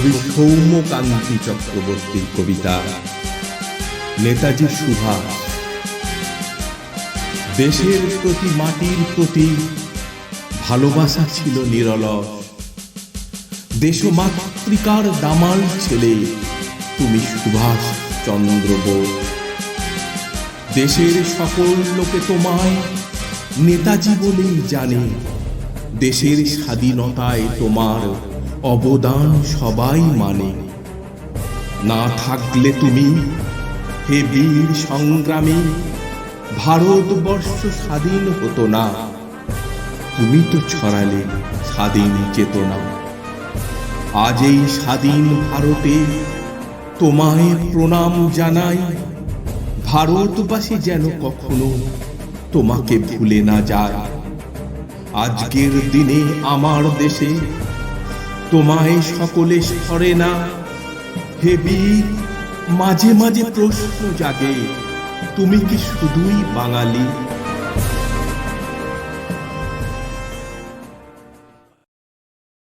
কবি সৌম্যকান্তি চক্রবর্তীর কবিতা নেতাজি সুভাষ। দেশের প্রতি মাটির প্রতি ভালোবাসা ছিল নিরলস। দেশমাতৃকার দামাল ছেলে তুমি সুভাষ চন্দ্র বোস। দেশের সকল লোকে তোমায় নেতাজি বলেই জানে। দেশের স্বাধীনতায় তোমার অবদান সবাই মানে। না থাকলে তুমি হে বীর সংগ্রামী, ভারতবর্ষ স্বাধীন হতো না। তুমি তো ছড়ালে স্বাধীন চেতনা। আজ এই স্বাধীন ভারতে তোমায় প্রণাম জানাই। ভারতবাসী যেন কখনো তোমাকে ভুলে না যায়। আজকের দিনে আমার দেশে তোমায় সকলে স্মরে না। হে বীর, মাঝে মাঝে প্রশ্ন জাগে, তুমি কি শুধুই বাঙালি?